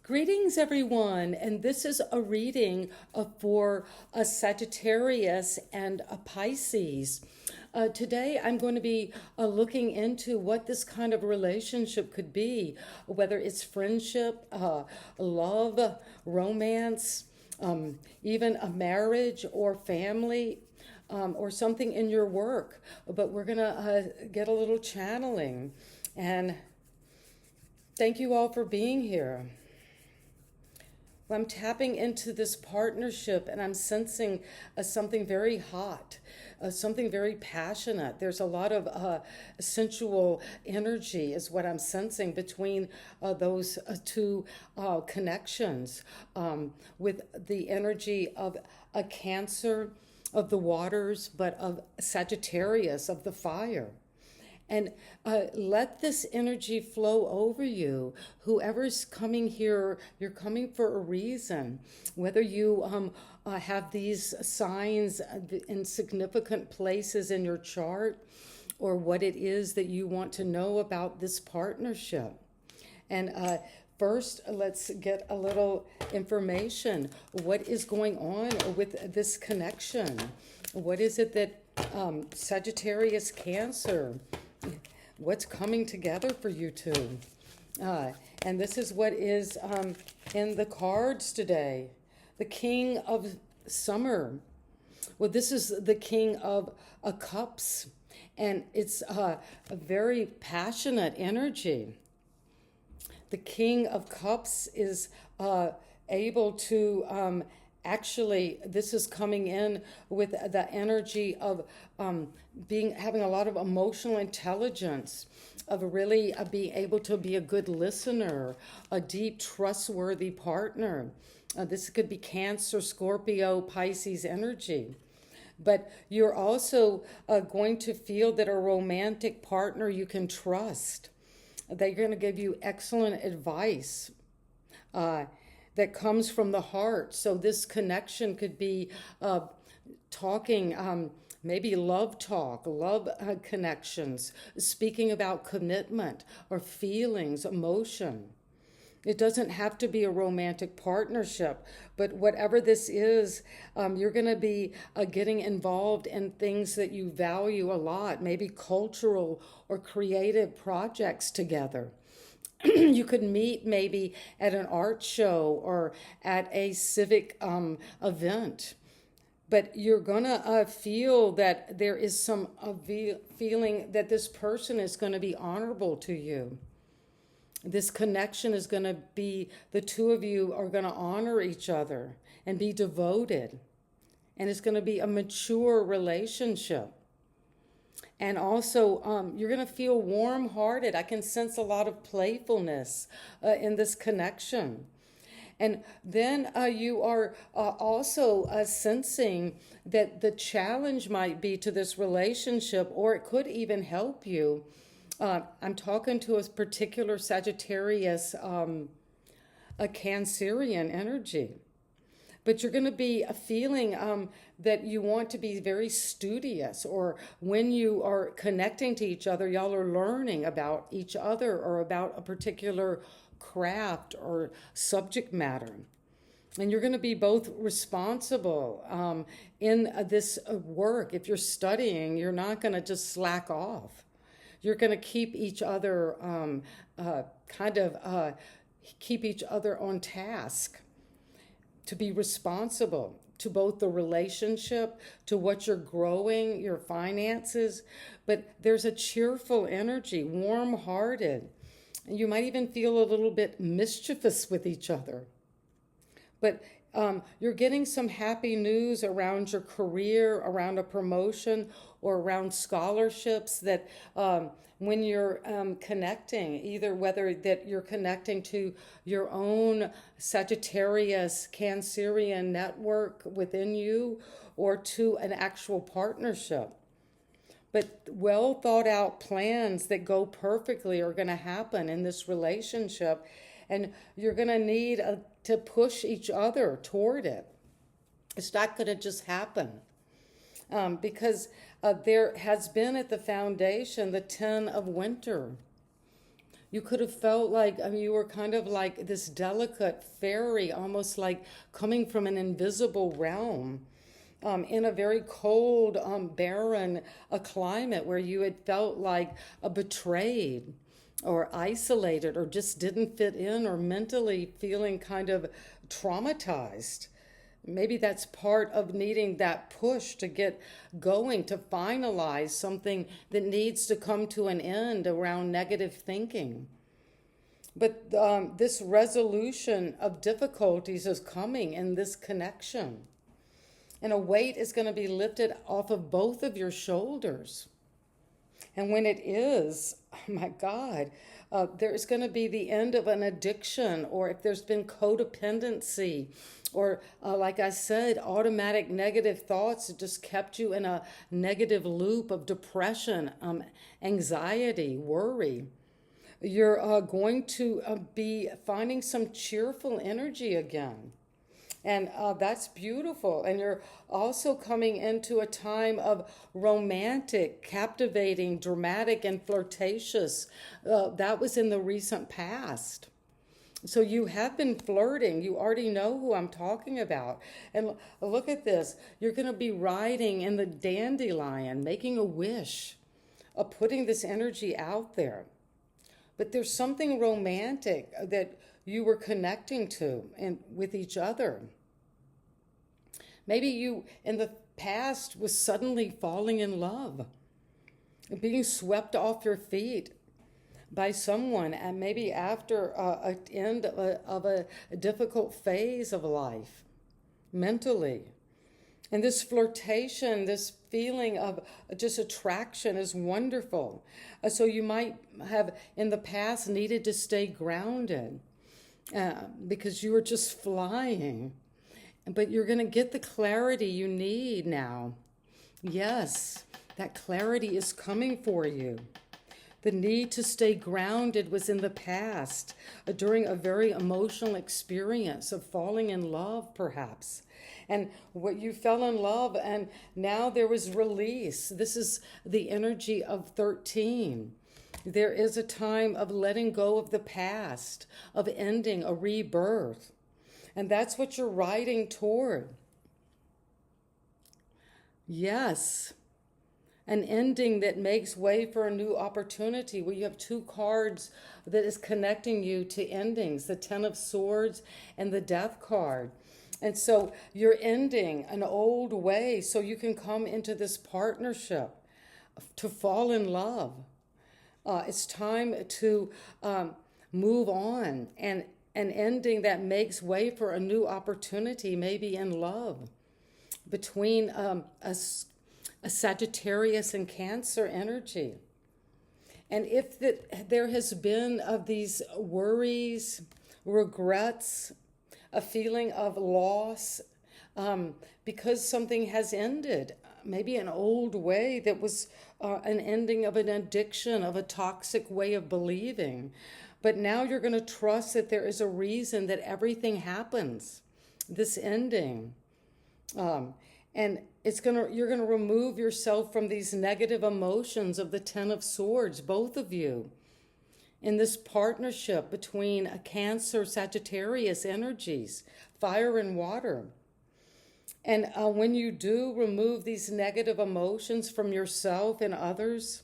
Greetings, everyone, and this is a reading for a Sagittarius and a Pisces. Today, I'm going to be looking into what this kind of relationship could be, whether it's friendship, love, romance, even a marriage or family, or something in your work. But we're going to get a little channeling. And thank you all for being here. I'm tapping into this partnership and I'm sensing something very hot, something very passionate. There's a lot of sensual energy is what I'm sensing between those two connections, with the energy of a Cancer of the waters, but of Sagittarius of the fire. And let this energy flow over you. Whoever's coming here, you're coming for a reason. Whether you have these signs in significant places in your chart, or what it is that you want to know about this partnership. And first, let's get a little information. What is going on with this connection? What is it that Sagittarius Cancer, what's coming together for you two? And this is what is in the cards today. The King of Summer. Well, this is the King of Cups. And it's a very passionate energy. The King of Cups is able to actually, this is coming in with the energy of having a lot of emotional intelligence, of really being able to be a good listener, a deep, trustworthy partner. This could be Cancer, Scorpio, Pisces energy. But you're also going to feel that a romantic partner you can trust. They're going to give you excellent advice that comes from the heart. So this connection could be talking, maybe love talk, love connections, speaking about commitment or feelings, emotion. It doesn't have to be a romantic partnership, but whatever this is, you're going to be getting involved in things that you value a lot, maybe cultural or creative projects together. You could meet maybe at an art show or at a civic event. But you're going to feel that there is some feeling that this person is going to be honorable to you. This connection is going to be, the two of you are going to honor each other and be devoted. And it's going to be a mature relationship. And also, you're going to feel warm-hearted. I can sense a lot of playfulness in this connection. And then you are also sensing that the challenge might be to this relationship, or it could even help you. I'm talking to a particular Sagittarius, a Cancerian energy. But you're going to be feeling that you want to be very studious, or when you are connecting to each other, y'all are learning about each other or about a particular craft or subject matter. And you're going to be both responsible in this work. If you're studying, you're not going to just slack off. You're going to keep each other, keep each other on task, to be responsible to both the relationship, to what you're growing, your finances. But there's a cheerful energy, warm-hearted. And you might even feel a little bit mischievous with each other. But you're getting some happy news around your career, around a promotion, or around scholarships that when you're connecting, either whether that you're connecting to your own Sagittarius Cancerian network within you, or to an actual partnership. But well thought out plans that go perfectly are going to happen in this relationship. And you're going to need to push each other toward it. It's not going to just happen. Because there has been at the foundation the 10 of winter. You could have felt like, I mean, you were kind of like this delicate fairy, almost like coming from an invisible realm, in a very cold, barren climate where you had felt like betrayed or isolated or just didn't fit in or mentally feeling kind of traumatized. Maybe that's part of needing that push to get going, to finalize something that needs to come to an end around negative thinking. But this resolution of difficulties is coming in this connection. And a weight is going to be lifted off of both of your shoulders. And when it is, oh my God, there's going to be the end of an addiction, or if there's been codependency, or like I said, automatic negative thoughts that just kept you in a negative loop of depression, anxiety, worry. You're going to be finding some cheerful energy again. And that's beautiful. And you're also coming into a time of romantic, captivating, dramatic, and flirtatious. That was in the recent past. So you have been flirting. You already know who I'm talking about. And look at this. You're going to be riding in the dandelion, making a wish, putting this energy out there. But there's something romantic that you were connecting to and with each other. Maybe you in the past was suddenly falling in love, being swept off your feet by someone, and maybe after an end of a difficult phase of life, mentally. And this flirtation, this feeling of just attraction is wonderful. So you might have in the past needed to stay grounded because you were just flying. But you're going to get the clarity you need now. Yes, that clarity is coming for you. The need to stay grounded was in the past, during a very emotional experience of falling in love, perhaps. And what you fell in love, and now there was release. This is the energy of 13. There is a time of letting go of the past, of ending a rebirth. And that's what you're riding toward. Yes. An ending that makes way for a new opportunity. Well, you have two cards that is connecting you to endings, the Ten of Swords and the Death card. And so you're ending an old way so you can come into this partnership, to fall in love. It's time to move on, and an ending that makes way for a new opportunity, maybe in love, between a Sagittarius and Cancer energy. And if there has been of these worries, regrets, a feeling of loss, because something has ended, maybe an old way that was an ending of an addiction, of a toxic way of believing. But now you're going to trust that there is a reason that everything happens, this ending. And you're going to remove yourself from these negative emotions of the Ten of Swords, both of you, in this partnership between a Cancer, Sagittarius energies, fire and water. And when you do remove these negative emotions from yourself and others,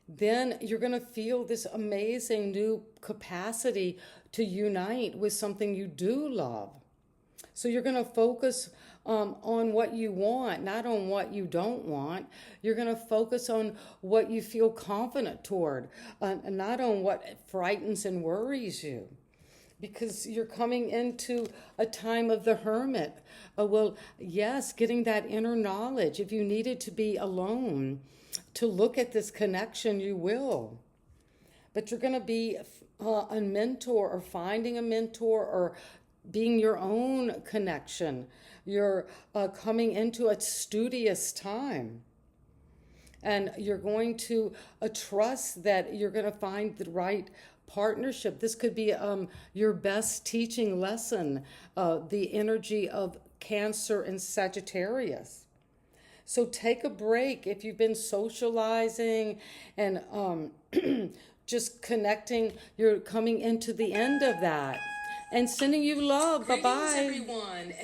then you're going to feel this amazing new capacity to unite with something you do love. So you're going to focus on what you want, not on what you don't want. You're going to focus on what you feel confident toward, not on what frightens and worries you. Because you're coming into a time of the hermit. Well, yes, getting that inner knowledge. If you needed to be alone to look at this connection, you will. But you're going to be a mentor, or finding a mentor, or being your own connection. You're coming into a studious time. And you're going to trust that you're going to find the right partnership. This could be your best teaching lesson, the energy of Cancer and Sagittarius. So take a break if you've been socializing and just connecting. You're coming into the end of that. And sending you love. Bye-bye. Everyone.